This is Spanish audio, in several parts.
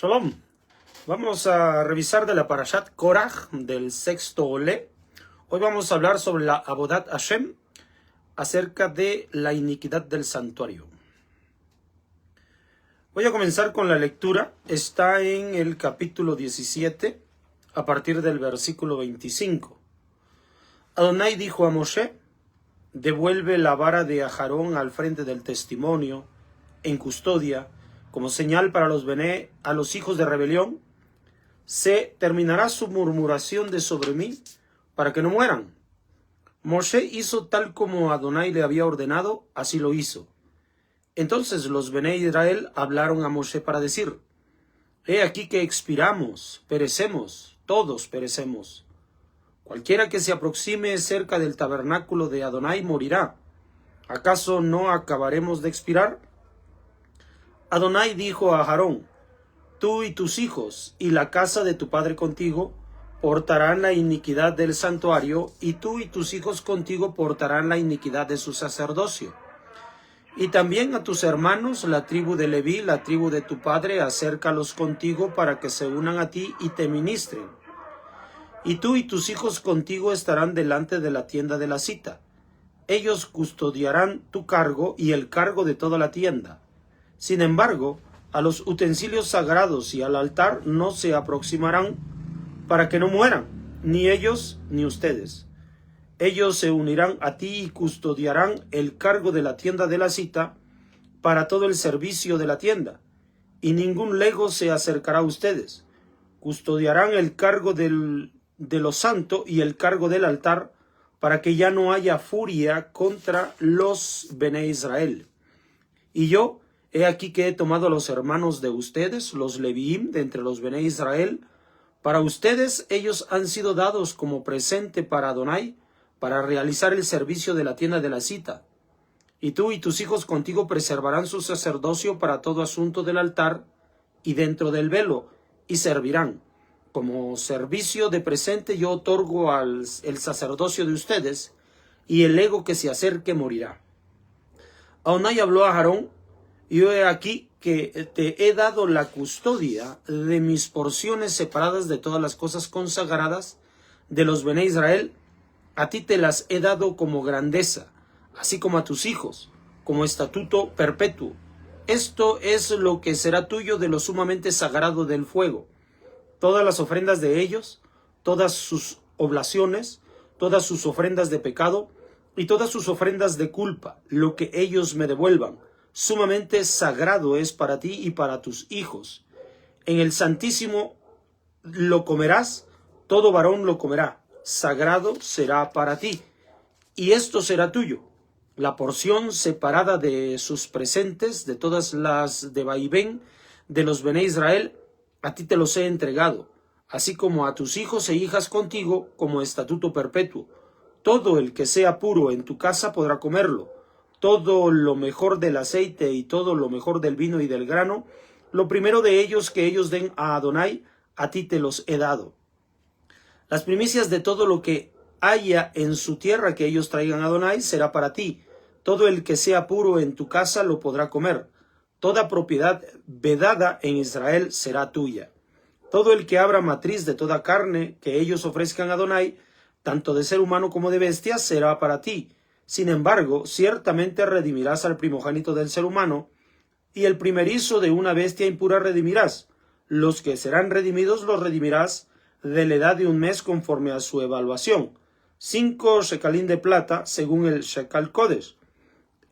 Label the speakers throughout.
Speaker 1: Shalom. Vamos a revisar de la Parashat Korach del sexto Olé. Hoy vamos a hablar sobre la Avodat Hashem, acerca de la iniquidad del santuario. Voy a comenzar con la lectura. Está en el capítulo 17, a partir del versículo 25. Adonai dijo a Moshe: devuelve la vara de Aharón al frente del testimonio, en custodia, como señal para los Bené, a los hijos de rebelión. Se terminará su murmuración de sobre mí, para que no mueran. Moshe hizo tal como Adonai le había ordenado, así lo hizo. Entonces los Bené Israel hablaron a Moshe para decir: he aquí que expiramos, perecemos, todos perecemos. Cualquiera que se aproxime cerca del tabernáculo de Adonai morirá. ¿Acaso no acabaremos de expirar? Adonai dijo a Aarón: tú y tus hijos y la casa de tu padre contigo portarán la iniquidad del santuario, y tú y tus hijos contigo portarán la iniquidad de su sacerdocio. Y también a tus hermanos, la tribu de Leví, la tribu de tu padre, acércalos contigo para que se unan a ti y te ministren. Y tú y tus hijos contigo estarán delante de la tienda de la cita. Ellos custodiarán tu cargo y el cargo de toda la tienda. Sin embargo, a los utensilios sagrados y al altar no se aproximarán, para que no mueran, ni ellos ni ustedes. Ellos se unirán a ti y custodiarán el cargo de la tienda de la cita para todo el servicio de la tienda, y ningún lego se acercará a ustedes. Custodiarán el cargo de lo santo y el cargo del altar, para que ya no haya furia contra los Bené Israel. Y yo, he aquí que he tomado a los hermanos de ustedes, los Leviim, de entre los Bené Israel. Para ustedes ellos han sido dados como presente para Adonai, para realizar el servicio de la tienda de la cita. Y tú y tus hijos contigo preservarán su sacerdocio para todo asunto del altar y dentro del velo, y servirán. Como servicio de presente yo otorgo el sacerdocio de ustedes, y el lego que se acerque morirá. Adonai habló a Aarón: yo he aquí que te he dado la custodia de mis porciones separadas de todas las cosas consagradas de los Bené Israel. A ti te las he dado como grandeza, así como a tus hijos, como estatuto perpetuo. Esto es lo que será tuyo de lo sumamente sagrado del fuego. Todas las ofrendas de ellos, todas sus oblaciones, todas sus ofrendas de pecado y todas sus ofrendas de culpa, lo que ellos me devuelvan, sumamente sagrado es para ti y para tus hijos. En el Santísimo lo comerás, todo varón lo comerá, sagrado será para ti. Y esto será tuyo: la porción separada de sus presentes, de todas las de vaivén de los Bené Israel, a ti te los he entregado, así como a tus hijos e hijas contigo, como estatuto perpetuo. Todo el que sea puro en tu casa podrá comerlo. Todo lo mejor del aceite y todo lo mejor del vino y del grano, lo primero de ellos que ellos den a Adonai, a ti te los he dado. Las primicias de todo lo que haya en su tierra que ellos traigan a Adonai será para ti. Todo el que sea puro en tu casa lo podrá comer. Toda propiedad vedada en Israel será tuya. Todo el que abra matriz de toda carne que ellos ofrezcan a Adonai, tanto de ser humano como de bestia, será para ti. Sin embargo, ciertamente redimirás al primogénito del ser humano, y el primerizo de una bestia impura redimirás. Los que serán redimidos los redimirás de la edad de un mes conforme a su evaluación. 5 shekalín de plata, según el shekal kodesh,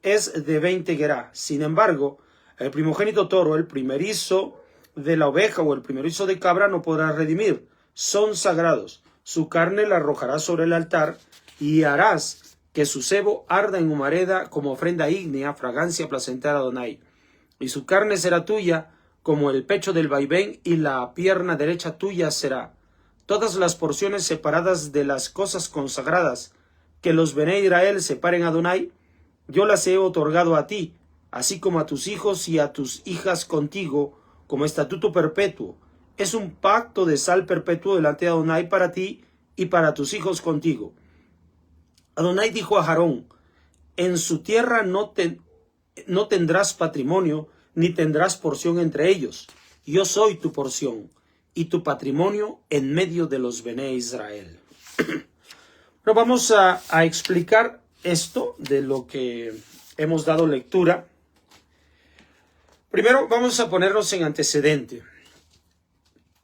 Speaker 1: es de 20 gerá. Sin embargo, el primogénito toro, el primerizo de la oveja o el primerizo de cabra no podrá redimir. Son sagrados. Su carne la arrojarás sobre el altar, y harás que su sebo arda en humareda como ofrenda ígnea, fragancia placentera a Adonai. Y su carne será tuya, como el pecho del vaivén, y la pierna derecha tuya será. Todas las porciones separadas de las cosas consagradas que los Bené Israel separen a Adonai, yo las he otorgado a ti, así como a tus hijos y a tus hijas contigo, como estatuto perpetuo. Es un pacto de sal perpetuo delante de Adonai para ti y para tus hijos contigo. Adonai dijo a Aarón: en su tierra no tendrás patrimonio, ni tendrás porción entre ellos, yo soy tu porción y tu patrimonio en medio de los Bené Israel. Pero vamos a explicar esto de lo que hemos dado lectura. Primero vamos a ponernos en antecedente.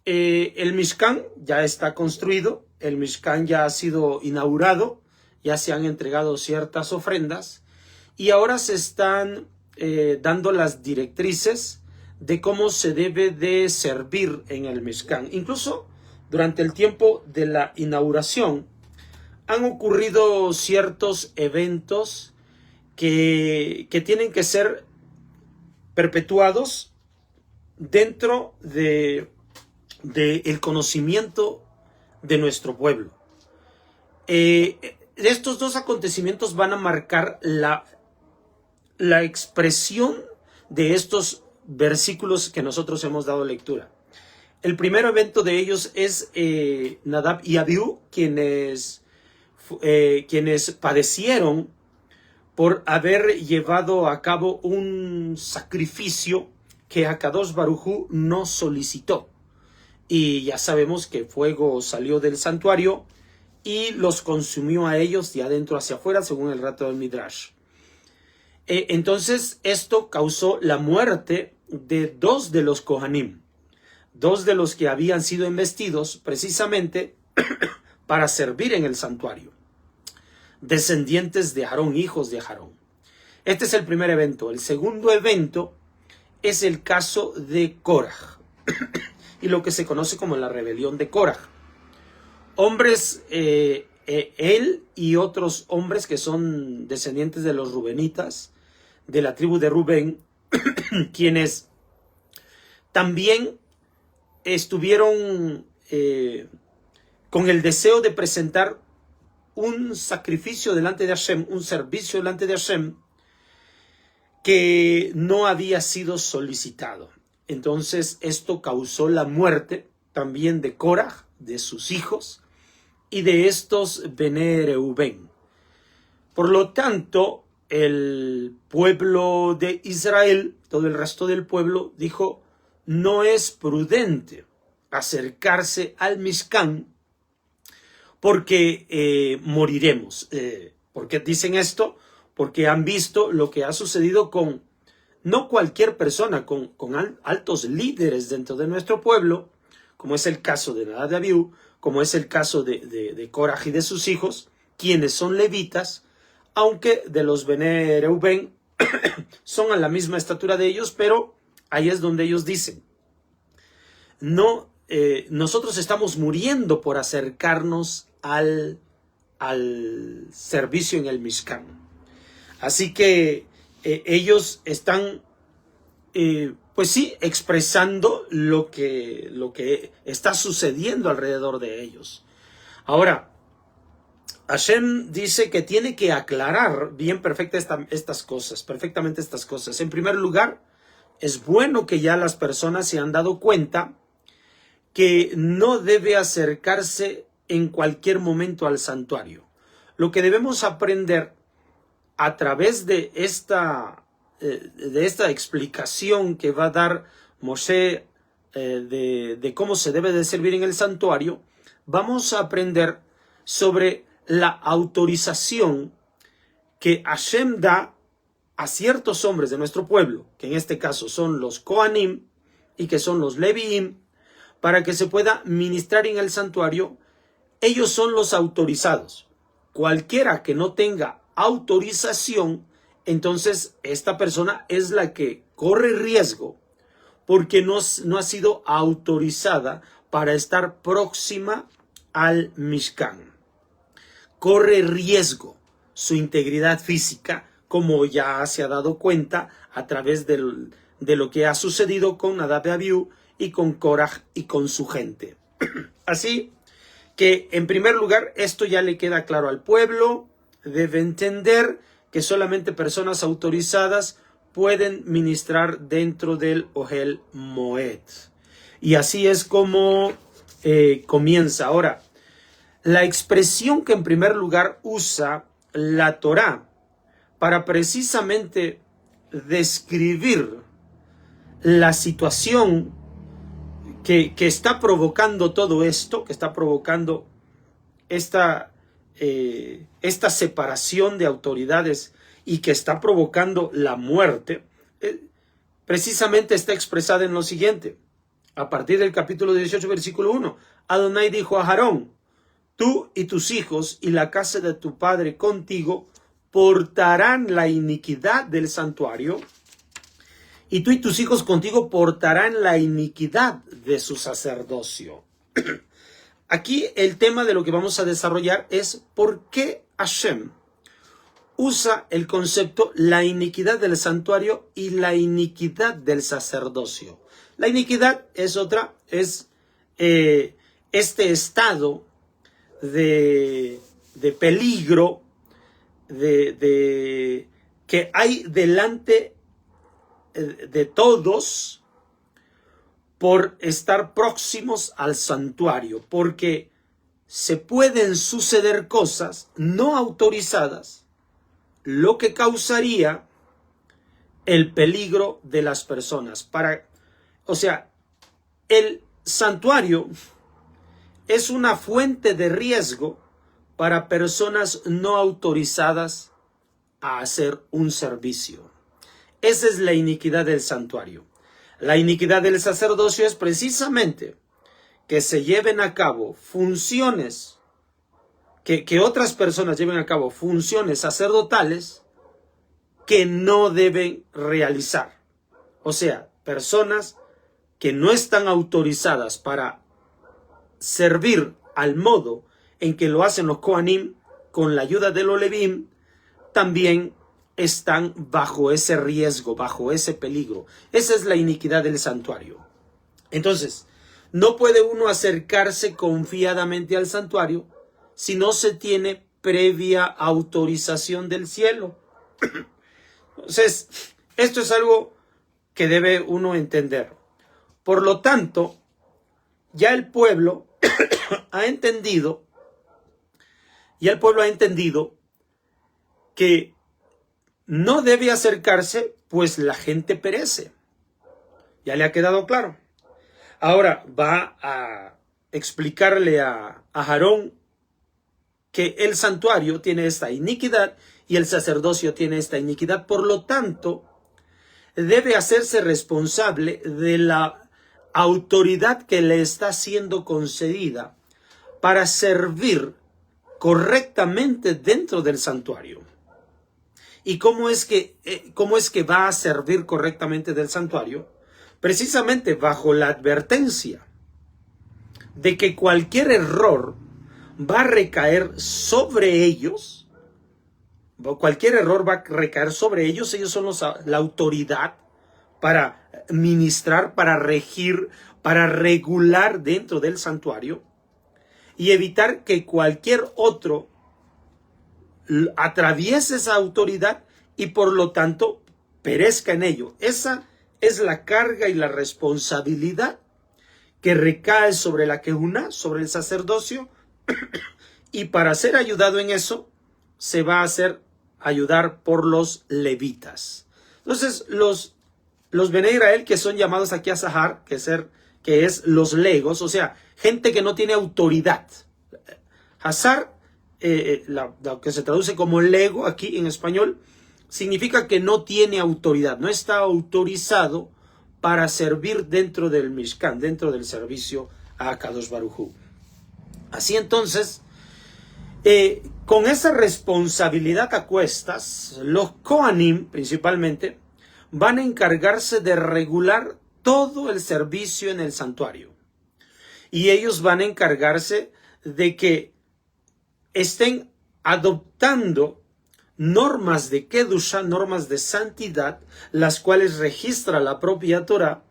Speaker 1: El Mishkan ya está construido, el Mishkan ya ha sido inaugurado, ya se han entregado ciertas ofrendas y ahora se están dando las directrices de cómo se debe de servir en el Mishkan. Incluso durante el tiempo de la inauguración han ocurrido ciertos eventos que tienen que ser perpetuados dentro del conocimiento de nuestro pueblo. Estos dos acontecimientos van a marcar la expresión de estos versículos que nosotros hemos dado lectura. El primer evento de ellos es Nadab y Abiú, quienes padecieron por haber llevado a cabo un sacrificio que Akadosh Baruj Hu no solicitó. Y ya sabemos que fuego salió del santuario y los consumió a ellos de adentro hacia afuera, según el relato del Midrash. Entonces esto causó la muerte de dos de los Kohanim, dos de los que habían sido investidos precisamente para servir en el santuario, descendientes de Aarón, hijos de Aarón. Este es el primer evento. El segundo evento es el caso de Koraj y lo que se conoce como la rebelión de Koraj. Hombres, él y otros hombres que son descendientes de los rubenitas, de la tribu de Rubén, quienes también estuvieron con el deseo de presentar un sacrificio delante de Hashem, un servicio delante de Hashem, que no había sido solicitado. Entonces esto causó la muerte también de Koraj, de sus hijos, y de estos Bené Reubén. Por lo tanto, el pueblo de Israel, todo el resto del pueblo, dijo, no es prudente acercarse al Mishkan porque moriremos. ¿Por qué dicen esto? Porque han visto lo que ha sucedido con no cualquier persona, con altos líderes dentro de nuestro pueblo, como es el caso de Nadab y Abiú, como es el caso de Koraj y de sus hijos, quienes son levitas, aunque de los Bené Reubén son a la misma estatura de ellos, pero ahí es donde ellos dicen, no, nosotros estamos muriendo por acercarnos al servicio en el Mishkan. Así que ellos están, pues sí, expresando lo que está sucediendo alrededor de ellos. Ahora, Hashem dice que tiene que aclarar bien perfectamente estas cosas. En primer lugar, es bueno que ya las personas se han dado cuenta que no debe acercarse en cualquier momento al santuario. Lo que debemos aprender a través de esta explicación que va a dar Moshe de cómo se debe de servir en el santuario, vamos a aprender sobre la autorización que Hashem da a ciertos hombres de nuestro pueblo, que en este caso son los Kohanim y que son los Leviim, para que se pueda ministrar en el santuario. Ellos son los autorizados. Cualquiera que no tenga autorización, entonces esta persona es la que corre riesgo porque no ha sido autorizada para estar próxima al Mishkan. Corre riesgo su integridad física, como ya se ha dado cuenta a través de lo que ha sucedido con Nadab y Abiú y con Koraj y con su gente. Así que, en primer lugar, esto ya le queda claro al pueblo. Debe entender que solamente personas autorizadas pueden ministrar dentro del Ohel Moed. Y así es como comienza. Ahora, la expresión que en primer lugar usa la Torá para precisamente describir la situación que está provocando todo esto, que está provocando esta separación de autoridades y que está provocando la muerte, precisamente está expresada en lo siguiente. A partir del capítulo 18, versículo 1, Adonai dijo a Aarón: tú y tus hijos y la casa de tu padre contigo portarán la iniquidad del santuario, y tú y tus hijos contigo portarán la iniquidad de su sacerdocio. Aquí el tema de lo que vamos a desarrollar es por qué Hashem usa el concepto la iniquidad del santuario y la iniquidad del sacerdocio. La iniquidad es este estado de peligro que hay delante de todos por estar próximos al santuario, porque se pueden suceder cosas no autorizadas, lo que causaría el peligro de las personas. O sea, el santuario es una fuente de riesgo para personas no autorizadas a hacer un servicio. Esa es la iniquidad del santuario. La iniquidad del sacerdocio es precisamente que se lleven a cabo funciones, que otras personas lleven a cabo funciones sacerdotales que no deben realizar. O sea, personas que no están autorizadas para servir al modo en que lo hacen los Kohanim con la ayuda de los Levim, también están bajo ese riesgo, bajo ese peligro. Esa es la iniquidad del santuario. Entonces, no puede uno acercarse confiadamente al santuario si no se tiene previa autorización del cielo. Entonces, esto es algo que debe uno entender. Por lo tanto, ya el pueblo ha entendido que no debe acercarse, pues la gente perece. Ya le ha quedado claro. Ahora va a explicarle a Aarón que el santuario tiene esta iniquidad y el sacerdocio tiene esta iniquidad. Por lo tanto, debe hacerse responsable de la autoridad que le está siendo concedida para servir correctamente dentro del santuario. ¿Y cómo es que va a servir correctamente del santuario? Precisamente bajo la advertencia de que cualquier error va a recaer sobre ellos. Cualquier error va a recaer sobre ellos. Ellos son la autoridad para ministrar, para regir, para regular dentro del santuario y evitar que cualquier otro atraviese esa autoridad y por lo tanto perezca en ello. Esa es la carga y la responsabilidad que recae sobre la Kehuna, sobre el sacerdocio, y para ser ayudado en eso se va a hacer ayudar por los levitas. Entonces los Bene Israel, que son llamados aquí a Sahar, que es los legos, o sea, gente que no tiene autoridad. Hazar, lo que se traduce como lego aquí en español, significa que no tiene autoridad, no está autorizado para servir dentro del Mishkan, dentro del servicio a Akadosh Baruj Hu. Así entonces, con esa responsabilidad a cuestas, los Kohanim principalmente van a encargarse de regular todo el servicio en el santuario. Y ellos van a encargarse de que estén adoptando normas de Kedusha, normas de santidad, las cuales registra la propia Torah,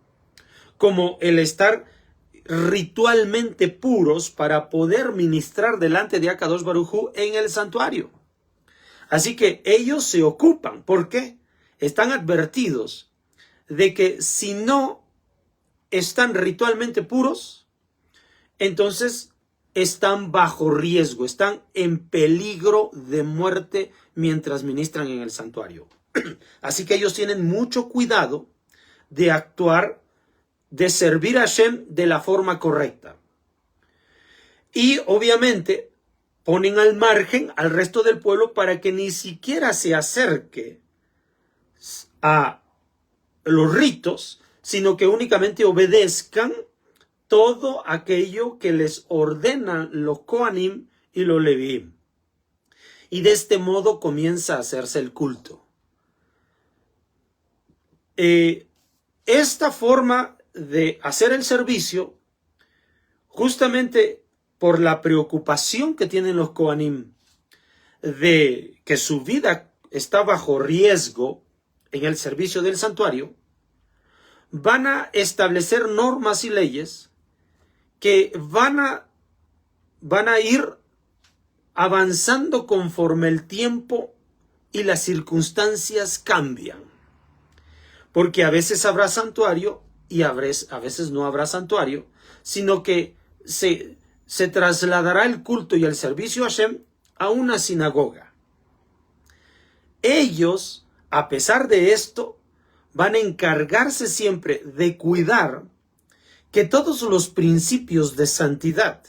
Speaker 1: como el estar ritualmente puros para poder ministrar delante de Akadosh Baruj Hu en el santuario. Así que ellos se ocupan. ¿Por qué? Están advertidos de que si no están ritualmente puros, entonces están bajo riesgo, están en peligro de muerte mientras ministran en el santuario. Así que ellos tienen mucho cuidado de actuar de servir a Hashem de la forma correcta. Y obviamente ponen al margen al resto del pueblo para que ni siquiera se acerque a los ritos, sino que únicamente obedezcan todo aquello que les ordenan los Kohanim y los Leviim. Y de este modo comienza a hacerse el culto. Esta forma de hacer el servicio, justamente por la preocupación que tienen los Kohanim de que su vida está bajo riesgo en el servicio del santuario, van a establecer normas y leyes que van a ir avanzando conforme el tiempo y las circunstancias cambian. Porque a veces habrá santuario y a veces no habrá santuario, sino que se trasladará el culto y el servicio a Hashem a una sinagoga. Ellos, a pesar de esto, van a encargarse siempre de cuidar que todos los principios de santidad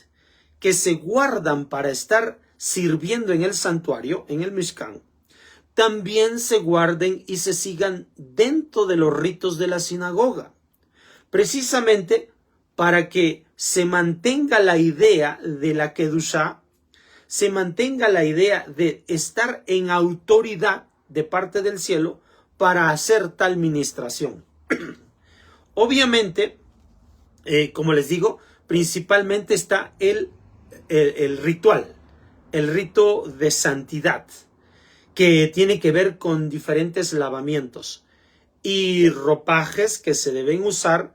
Speaker 1: que se guardan para estar sirviendo en el santuario, en el Mishkan, también se guarden y se sigan dentro de los ritos de la sinagoga, precisamente para que se mantenga la idea de la Kedushá, se mantenga la idea de estar en autoridad de parte del cielo para hacer tal ministración. Obviamente, como les digo, principalmente está el ritual, el rito de santidad, que tiene que ver con diferentes lavamientos y ropajes que se deben usar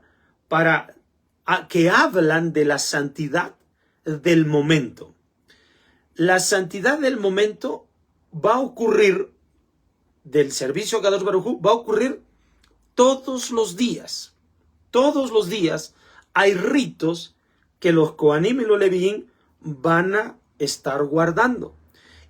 Speaker 1: que hablan de la santidad del momento. La santidad del momento va a ocurrir, del servicio a Kadosh Baruj Hu, va a ocurrir todos los días. Todos los días hay ritos que los Kohanim y los Leviim van a estar guardando.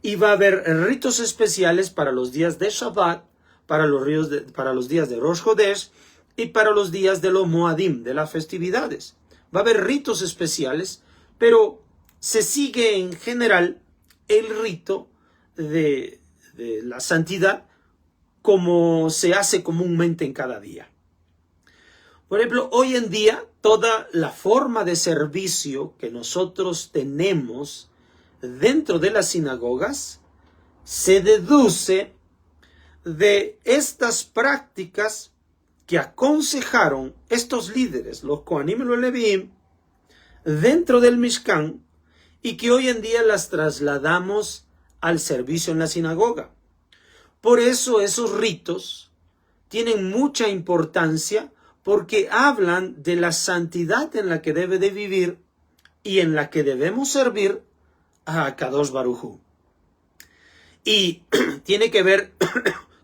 Speaker 1: Y va a haber ritos especiales para los días de Shabbat, para los días de Rosh Hodesh y para los días de los Moadim, de las festividades. Va a haber ritos especiales, pero se sigue en general el rito de la santidad como se hace comúnmente en cada día. Por ejemplo, hoy en día toda la forma de servicio que nosotros tenemos dentro de las sinagogas se deduce de estas prácticas que aconsejaron estos líderes, los Kohanim y los Leviim, dentro del Mishkan, y que hoy en día las trasladamos al servicio en la sinagoga. Por eso esos ritos tienen mucha importancia, porque hablan de la santidad en la que debe de vivir y en la que debemos servir a Kadosh Baruj Hu. Y tiene que ver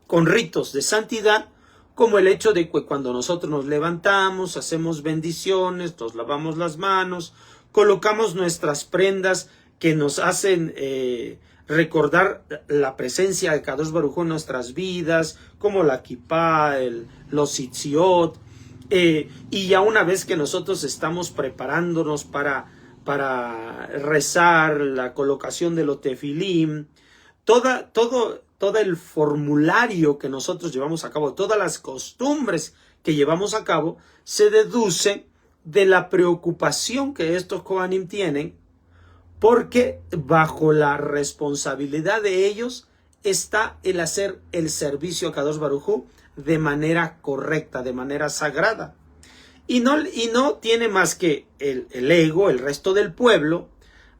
Speaker 1: con ritos de santidad, como el hecho de que cuando nosotros nos levantamos, hacemos bendiciones, nos lavamos las manos, colocamos nuestras prendas que nos hacen recordar la presencia de Kadosh Baruj Hu en nuestras vidas, como la kipá, los tzitzit, y ya una vez que nosotros estamos preparándonos para rezar, la colocación de los tefilim, todo el formulario que nosotros llevamos a cabo, todas las costumbres que llevamos a cabo, se deduce de la preocupación que estos Kohanim tienen, porque bajo la responsabilidad de ellos está el hacer el servicio a Kadosh Baruj Hu de manera correcta, de manera sagrada. Y no tiene más que el ego, el resto del pueblo,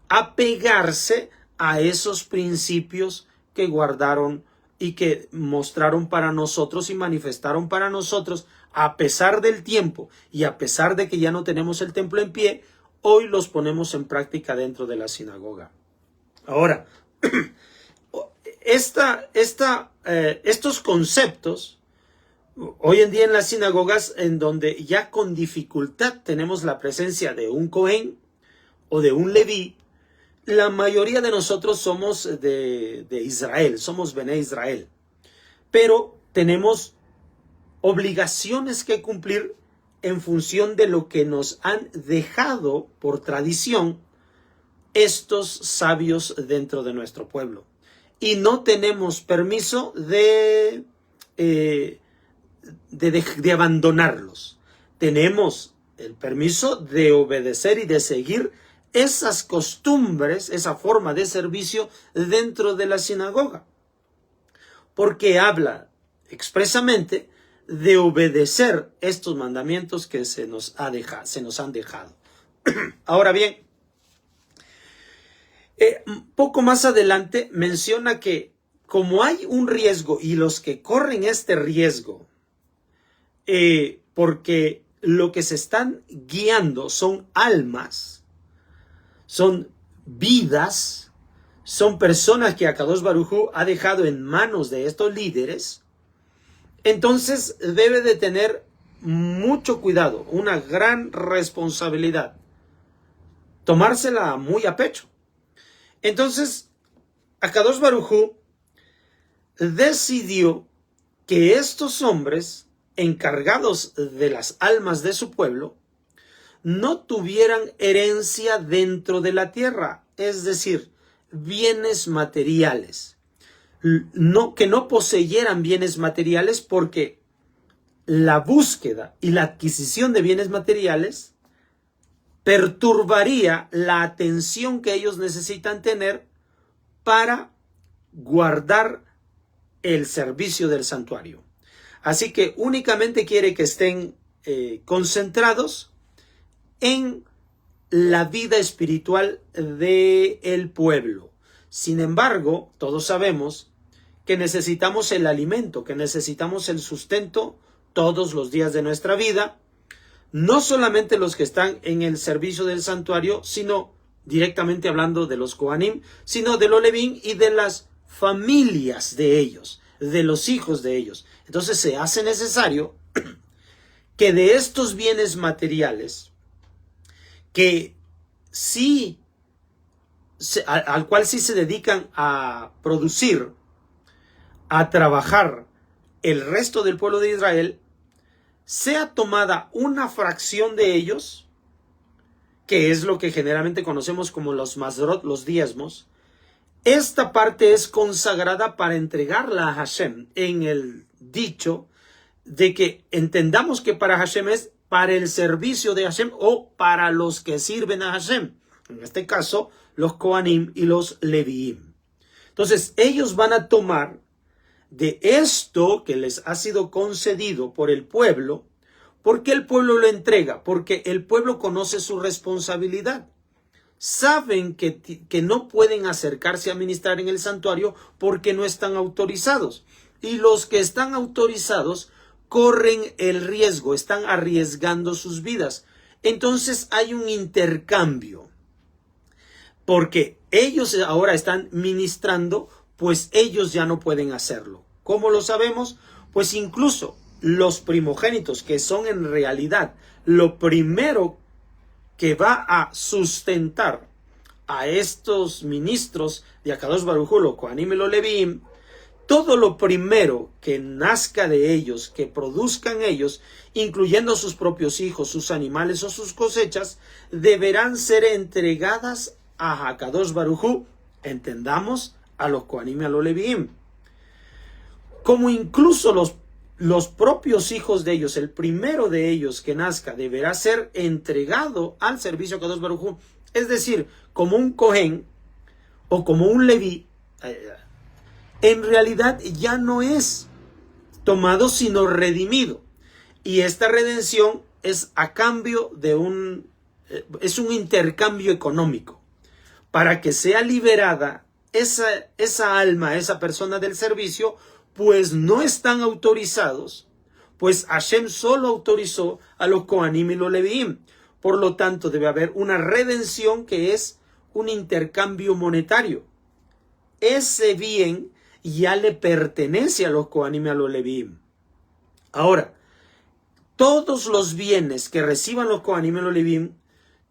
Speaker 1: apegarse a esos principios que guardaron y que mostraron para nosotros y manifestaron para nosotros, a pesar del tiempo y a pesar de que ya no tenemos el templo en pie, hoy los ponemos en práctica dentro de la sinagoga. Ahora, estos conceptos, hoy en día en las sinagogas, en donde ya con dificultad tenemos la presencia de un Cohen o de un Leví, la mayoría de nosotros somos de Israel, somos Bené Israel, pero tenemos obligaciones que cumplir en función de lo que nos han dejado por tradición estos sabios dentro de nuestro pueblo. Y no tenemos permiso de abandonarlos. Tenemos el permiso de obedecer y de seguir esas costumbres, esa forma de servicio dentro de la sinagoga. Porque habla expresamente de obedecer estos mandamientos que se nos han dejado. Ahora bien, poco más adelante menciona que como hay un riesgo y los que corren este riesgo, porque lo que se están guiando son almas, son vidas, son personas que Akadosh Baruj Hu ha dejado en manos de estos líderes, entonces debe de tener mucho cuidado, una gran responsabilidad, tomársela muy a pecho. Entonces, Akadosh Baruj Hu decidió que estos hombres encargados de las almas de su pueblo no tuvieran herencia dentro de la tierra, es decir, bienes materiales. Que no poseyeran bienes materiales, porque la búsqueda y la adquisición de bienes materiales perturbaría la atención que ellos necesitan tener para guardar el servicio del santuario. Así que únicamente quiere que estén concentrados en la vida espiritual del pueblo. Sin embargo, todos sabemos que necesitamos el alimento, que necesitamos el sustento todos los días de nuestra vida, no solamente los que están en el servicio del santuario, sino directamente hablando de los Kohanim, sino de los Levín y de las familias de ellos, de los hijos de ellos. Entonces se hace necesario que de estos bienes materiales, que sí, al cual sí se dedican a producir, a trabajar el resto del pueblo de Israel, sea tomada una fracción de ellos, que es lo que generalmente conocemos como los masrot, los diezmos. Esta parte es consagrada para entregarla a Hashem, en el dicho de que entendamos que para Hashem es para el servicio de Hashem o para los que sirven a Hashem. En este caso, los Kohanim y los Leviim. Entonces, ellos van a tomar de esto que les ha sido concedido por el pueblo. ¿Por qué el pueblo lo entrega? Porque el pueblo conoce su responsabilidad. Saben que no pueden acercarse a ministrar en el santuario porque no están autorizados. Y los que están autorizados corren el riesgo, están arriesgando sus vidas. Entonces hay un intercambio. Porque ellos ahora están ministrando, pues ellos ya no pueden hacerlo. ¿Cómo lo sabemos? Pues incluso los primogénitos, que son en realidad lo primero que va a sustentar a estos ministros de Akadosh Baruj Hu, los Kohanim y los Leviim, todo lo primero que nazca de ellos, que produzcan ellos, incluyendo sus propios hijos, sus animales o sus cosechas, deberán ser entregadas a Akadosh Baruj Hu, entendamos, a los Kohanim y a los Leviim. Como incluso los propios hijos de ellos, el primero de ellos que nazca, deberá ser entregado al servicio a Akadosh Baruj Hu, es decir, como un Kohen o como un Leví, en realidad ya no es tomado sino redimido. Y esta redención es a cambio de es un intercambio económico. Para que sea liberada esa alma, esa persona del servicio, pues no están autorizados, pues Hashem solo autorizó a los Kohanim y los Leviim. Por lo tanto, debe haber una redención que es un intercambio monetario. Ese bien ya le pertenece a los Kohanim y a los Leviim. Ahora, todos los bienes que reciban los Kohanim y los Leviim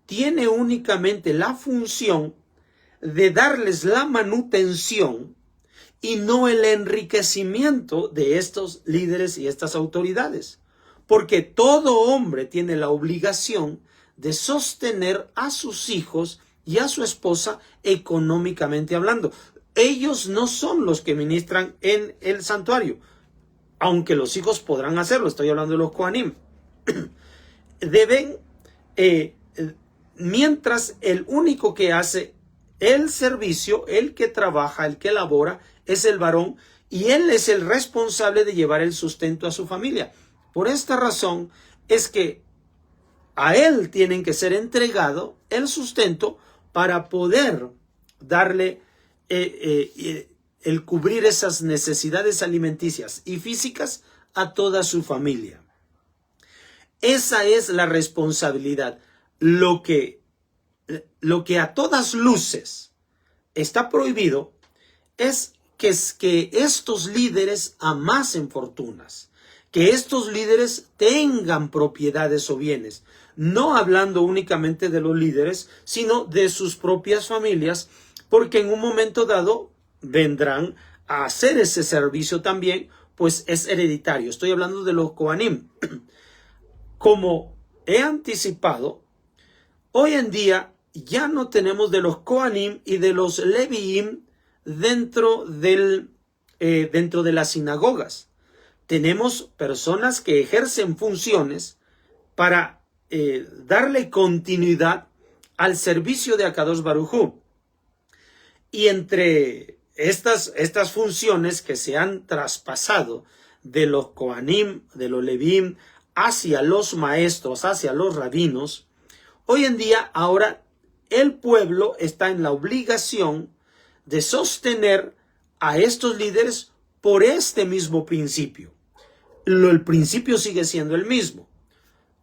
Speaker 1: tiene únicamente la función de darles la manutención y no el enriquecimiento de estos líderes y estas autoridades. porque todo hombre tiene la obligación de sostener a sus hijos y a su esposa económicamente hablando. Ellos no son los que ministran en el santuario, aunque los hijos podrán hacerlo. Estoy hablando de los Kohanim. Deben, mientras el único que hace el servicio, el que trabaja, el que labora, es el varón, y él es el responsable de llevar el sustento a su familia. Por esta razón es que a él tienen que ser entregado el sustento para poder darle el cubrir esas necesidades alimenticias y físicas a toda su familia. Esa es la responsabilidad. Lo que a todas luces está prohibido es que estos líderes amasen fortunas, que estos líderes tengan propiedades o bienes, no hablando únicamente de los líderes, sino de sus propias familias, porque en un momento dado vendrán a hacer ese servicio también, pues es hereditario. Estoy hablando de los Kohanim. Como he anticipado, hoy en día ya no tenemos de los Kohanim y de los Leviim dentro de las sinagogas. Tenemos personas que ejercen funciones para darle continuidad al servicio de Akadosh Baruj Hu. Y entre estas funciones que se han traspasado de los Kohanim, de los Leviim, hacia los maestros, hacia los rabinos, hoy en día ahora el pueblo está en la obligación de sostener a estos líderes por este mismo principio. El principio sigue siendo el mismo.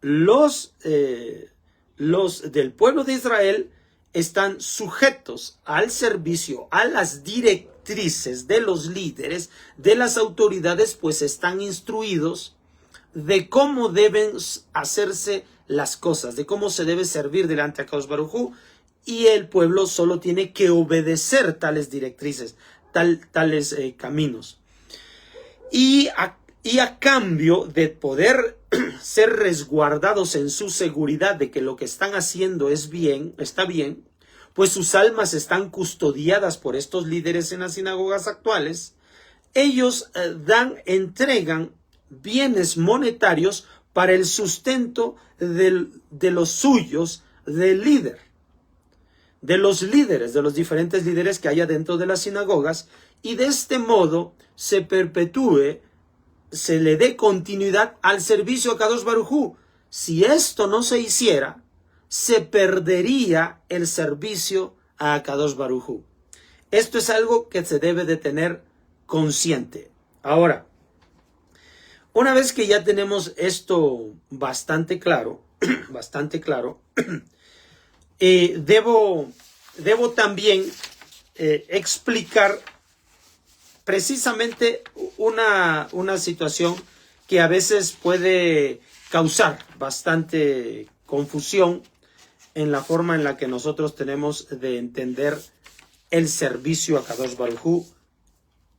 Speaker 1: Los del pueblo de Israel están sujetos al servicio, a las directrices de los líderes, de las autoridades, pues están instruidos de cómo deben hacerse las cosas, de cómo se debe servir delante de Akadosh Baruj Hu, y el pueblo solo tiene que obedecer tales directrices, tales caminos. Y a cambio de poder ser resguardados en su seguridad de que lo que están haciendo está bien, pues sus almas están custodiadas por estos líderes en las sinagogas actuales, ellos entregan bienes monetarios para el sustento de los suyos, del líder, de los líderes, de los diferentes líderes que haya dentro de las sinagogas, y de este modo se perpetúe, se le dé continuidad al servicio a Akadosh Baruj Hu. Si esto no se hiciera, se perdería el servicio a Akadosh Baruj Hu. Esto es algo que se debe de tener consciente. Ahora, una vez que ya tenemos esto bastante claro, debo también explicar precisamente una situación que a veces puede causar bastante confusión en la forma en la que nosotros tenemos de entender el servicio a Kadosh Baruj Hu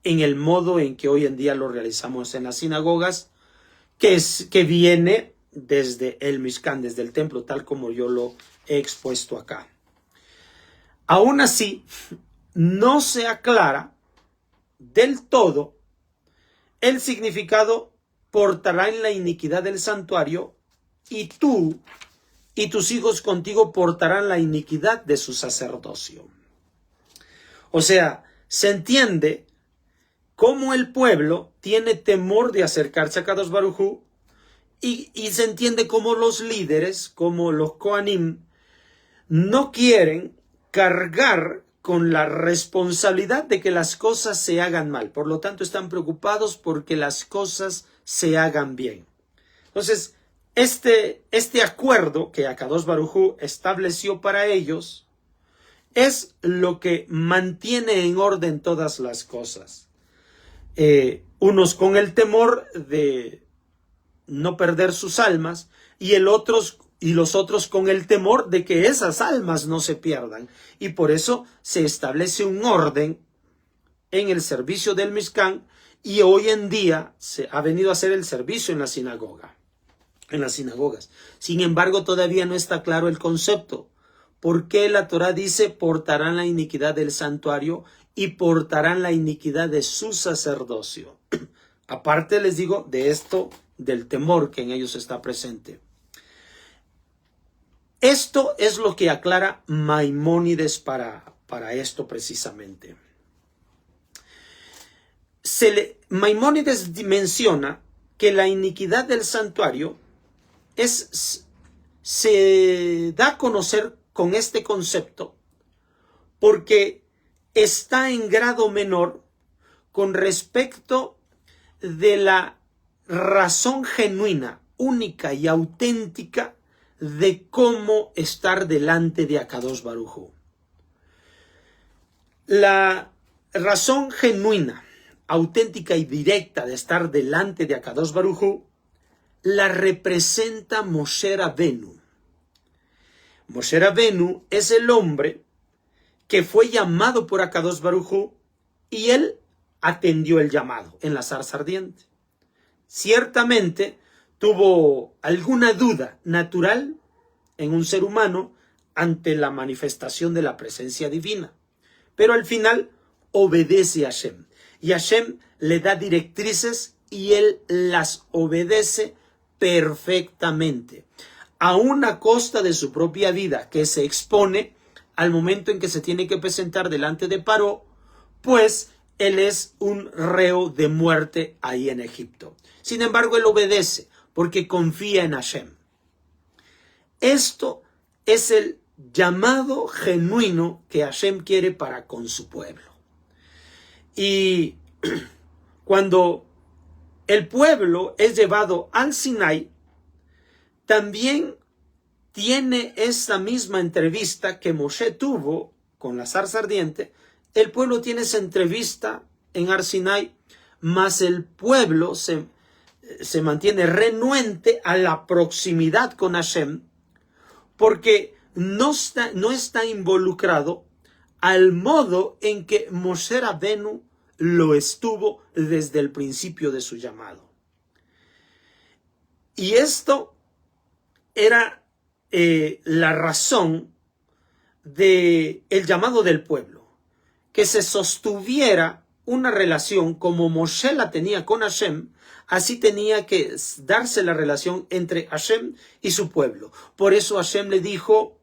Speaker 1: en el modo en que hoy en día lo realizamos en las sinagogas, que viene desde el Mishkan, desde el templo, tal como yo lo he expuesto acá. Aún así, no se aclara del todo el significado portarán la iniquidad del santuario y tú y tus hijos contigo portarán la iniquidad de su sacerdocio. O sea, se entiende cómo el pueblo tiene temor de acercarse a Kadosh Baruj Hu y se entiende cómo los líderes, como los Kohanim, no quieren cargar con la responsabilidad de que las cosas se hagan mal. Por lo tanto, están preocupados porque las cosas se hagan bien. Entonces, este acuerdo que Akadosh Baruj Hu estableció para ellos es lo que mantiene en orden todas las cosas. Unos con el temor de no perder sus almas y los otros con el temor de que esas almas no se pierdan. Y por eso se establece un orden en el servicio del Mishkan y hoy en día se ha venido a hacer el servicio en la sinagoga. en las sinagogas. Sin embargo, todavía no está claro el concepto. ¿Por qué la Torá dice portarán la iniquidad del santuario y portarán la iniquidad de su sacerdocio? Aparte les digo de esto, del temor que en ellos está presente. Esto es lo que aclara Maimónides para esto precisamente. Maimónides menciona que la iniquidad del santuario se da a conocer con este concepto porque está en grado menor con respecto de la razón genuina, única y auténtica de cómo estar delante de Akadosh Baruj Hu. La razón genuina, auténtica y directa de estar delante de Akadosh Baruj Hu la representa Moshe Rabenu. Moshe Rabenu es el hombre que fue llamado por Akadosh Baruj Hu y él atendió el llamado en la zarza ardiente. Ciertamente tuvo alguna duda natural en un ser humano ante la manifestación de la presencia divina, pero al final obedece a Hashem y Hashem le da directrices y él las obedece perfectamente, aún a costa de su propia vida, que se expone al momento en que se tiene que presentar delante de Paró, pues él es un reo de muerte ahí en Egipto. Sin embargo, él obedece porque confía en Hashem. Esto es el llamado genuino que Hashem quiere para con su pueblo. Y cuando el pueblo es llevado al Sinai, también tiene esa misma entrevista que Moshe tuvo con la zarza ardiente. El pueblo tiene esa entrevista en Har Sinai, mas el pueblo se mantiene renuente a la proximidad con Hashem porque no está involucrado al modo en que Moshe Rabenu lo estuvo desde el principio de su llamado. Y esto era la razón del llamado del pueblo, que se sostuviera una relación como Moshe la tenía con Hashem, así tenía que darse la relación entre Hashem y su pueblo. Por eso Hashem le dijo,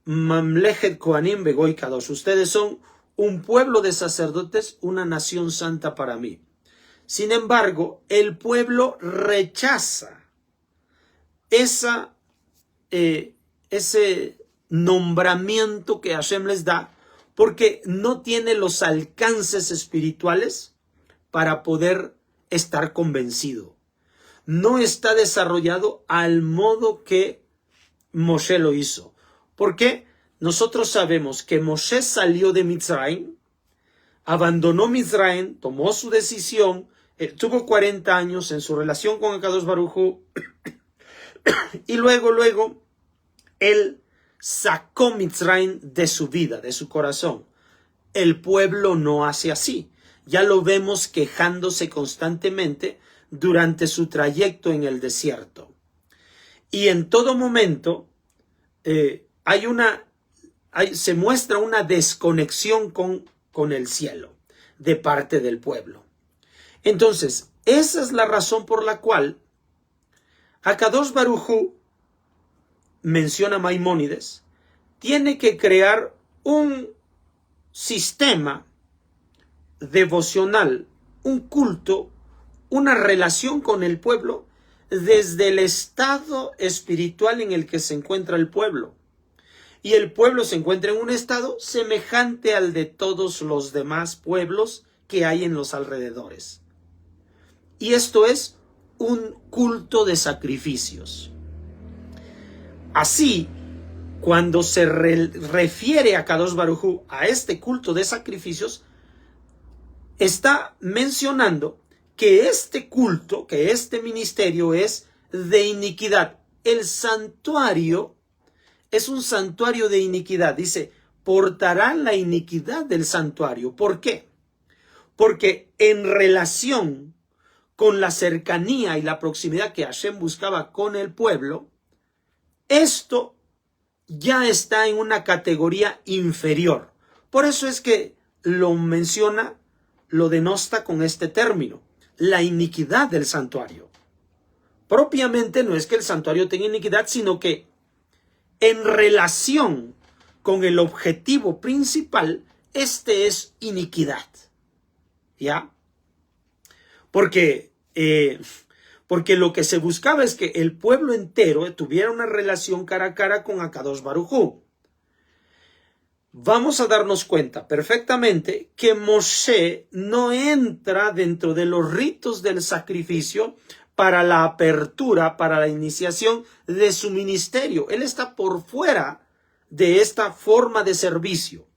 Speaker 1: Mamlechet Kohanim Begoy Kadosh, ustedes son un pueblo de sacerdotes, una nación santa para mí. Sin embargo, el pueblo rechaza ese nombramiento que Hashem les da porque no tiene los alcances espirituales para poder estar convencido. No está desarrollado al modo que Moshe lo hizo. ¿Por qué? Nosotros sabemos que Moshe salió de Mitzrayim, abandonó Mitzrayim, tomó su decisión, tuvo 40 años en su relación con Akadosh Baruj Hu, y luego él sacó Mitzrayim de su vida, de su corazón. El pueblo no hace así. Ya lo vemos quejándose constantemente durante su trayecto en el desierto. Y en todo momento se muestra una desconexión con el cielo de parte del pueblo. Entonces, esa es la razón por la cual Akadosh Baruj Hu, menciona Maimónides, tiene que crear un sistema devocional, un culto, una relación con el pueblo desde el estado espiritual en el que se encuentra el pueblo. Y el pueblo se encuentra en un estado semejante al de todos los demás pueblos que hay en los alrededores. Y esto es un culto de sacrificios. Así, cuando se refiere a Kadosh Baruj Hu a este culto de sacrificios, está mencionando que este culto, que este ministerio es de iniquidad. El santuario es un santuario de iniquidad. Dice, portarán la iniquidad del santuario. ¿Por qué? Porque en relación con la cercanía y la proximidad que Hashem buscaba con el pueblo, esto ya está en una categoría inferior. Por eso es que lo menciona, lo denosta con este término, la iniquidad del santuario. Propiamente no es que el santuario tenga iniquidad, sino que en relación con el objetivo principal, este es iniquidad. ¿Ya? Porque lo que se buscaba es que el pueblo entero tuviera una relación cara a cara con Akadosh Baruj Hu. Vamos a darnos cuenta perfectamente que Moshe no entra dentro de los ritos del sacrificio para la apertura, para la iniciación de su ministerio. Él está por fuera de esta forma de servicio.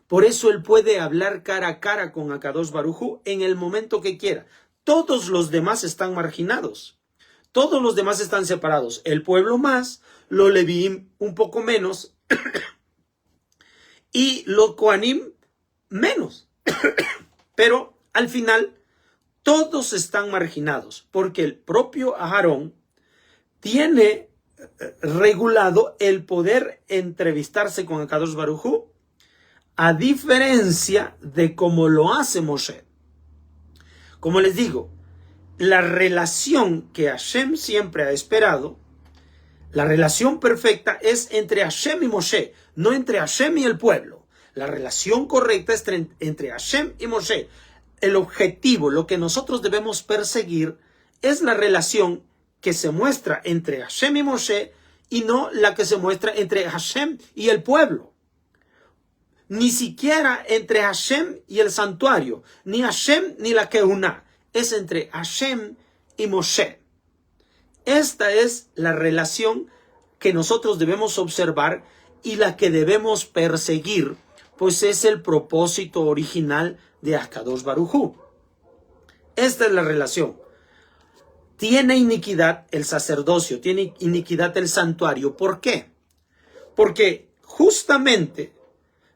Speaker 1: Por eso él puede hablar cara a cara con Akadosh Baruj Hu en el momento que quiera. Todos los demás están marginados. Todos los demás están separados. El pueblo más, los Levíim un poco menos y los Kohanim menos. Pero al final todos están marginados porque el propio Aarón tiene regulado el poder entrevistarse con Akadosh Baruj Hu, a diferencia de cómo lo hace Moshe. Como les digo, la relación que Hashem siempre ha esperado, la relación perfecta es entre Hashem y Moshe, no entre Hashem y el pueblo. La relación correcta es entre Hashem y Moshe. El objetivo, lo que nosotros debemos perseguir, es la relación que se muestra entre Hashem y Moshe y no la que se muestra entre Hashem y el pueblo. Ni siquiera entre Hashem y el santuario, ni Hashem ni la Kehuná. Es entre Hashem y Moshe. Esta es la relación que nosotros debemos observar y la que debemos perseguir, pues es el propósito original de Akadosh Baruj Hu. Esta es la relación. Tiene iniquidad el sacerdocio, tiene iniquidad el santuario. ¿Por qué? Porque justamente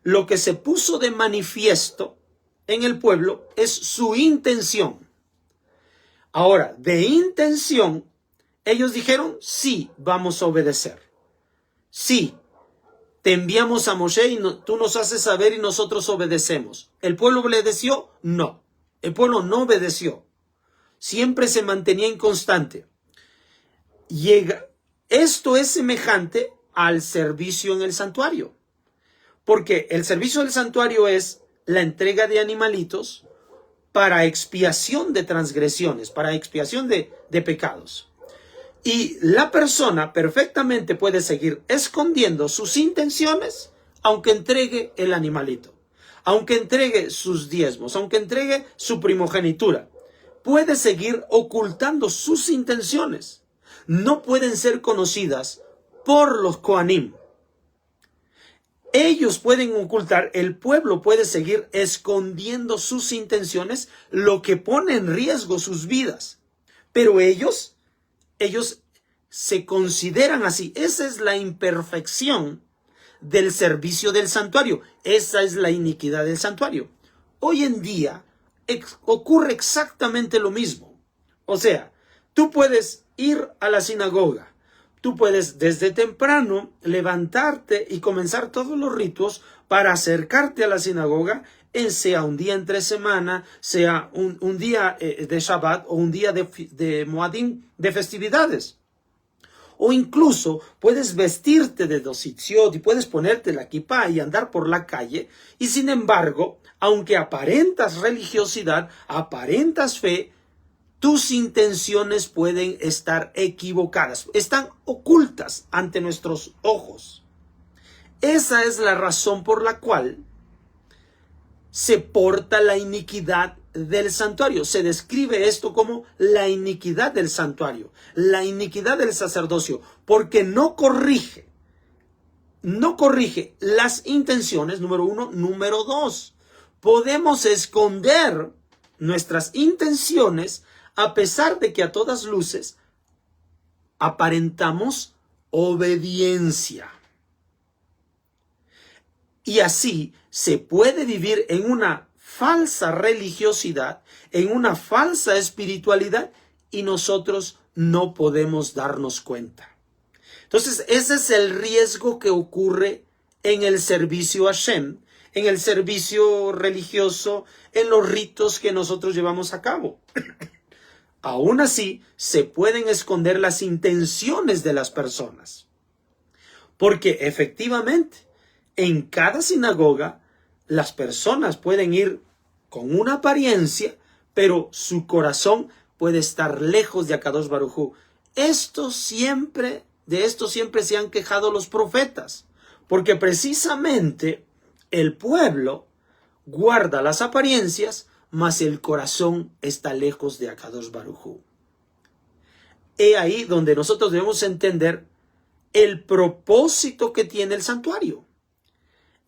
Speaker 1: lo que se puso de manifiesto en el pueblo es su intención. Ahora, de intención, ellos dijeron, sí, vamos a obedecer. Sí, te enviamos a Moshe y tú nos haces saber y nosotros obedecemos. ¿El pueblo obedeció? No. El pueblo no obedeció. Siempre se mantenía inconstante. Esto es semejante al servicio en el santuario. Porque el servicio del santuario es la entrega de animalitos para expiación de transgresiones, para expiación de pecados. Y la persona perfectamente puede seguir escondiendo sus intenciones, aunque entregue el animalito, aunque entregue sus diezmos, aunque entregue su primogenitura. Puede seguir ocultando sus intenciones. No pueden ser conocidas por los Kohanim. Ellos pueden ocultar, el pueblo puede seguir escondiendo sus intenciones, lo que pone en riesgo sus vidas. Pero ellos se consideran así. Esa es la imperfección del servicio del santuario. Esa es la iniquidad del santuario. Hoy en día ocurre exactamente lo mismo. O sea, tú puedes ir a la sinagoga. Tú puedes desde temprano levantarte y comenzar todos los ritos para acercarte a la sinagoga, sea un día entre semana, sea un día de Shabbat o un día de Moadim, de festividades. O incluso puedes vestirte de dositziot y puedes ponerte la kipá y andar por la calle. Y sin embargo, aunque aparentas religiosidad, aparentas fe, tus intenciones pueden estar equivocadas, están ocultas ante nuestros ojos. Esa es la razón por la cual se porta la iniquidad del santuario. Se describe esto como la iniquidad del santuario, la iniquidad del sacerdocio, porque no corrige las intenciones, número uno. Número dos, podemos esconder nuestras intenciones a pesar de que a todas luces aparentamos obediencia. Y así se puede vivir en una falsa religiosidad, en una falsa espiritualidad, y nosotros no podemos darnos cuenta. Entonces, ese es el riesgo que ocurre en el servicio a Hashem, en el servicio religioso, en los ritos que nosotros llevamos a cabo. Aún así, se pueden esconder las intenciones de las personas. Porque efectivamente, en cada sinagoga, las personas pueden ir con una apariencia, pero su corazón puede estar lejos de Akadosh Baruj Hu. De esto siempre se han quejado los profetas, porque precisamente el pueblo guarda las apariencias, mas el corazón está lejos de Akadosh Baruj Hu. He ahí donde nosotros debemos entender el propósito que tiene el santuario.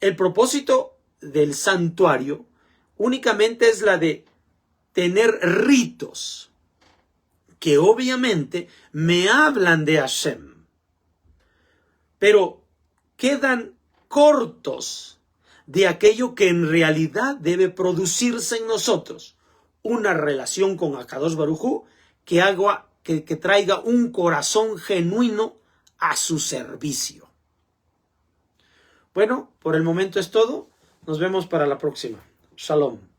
Speaker 1: El propósito del santuario únicamente es la de tener ritos que obviamente me hablan de Hashem, pero quedan cortos de aquello que en realidad debe producirse en nosotros, una relación con Akadosh Baruj Hu que traiga un corazón genuino a su servicio. Bueno, por el momento es todo. Nos vemos para la próxima. Shalom.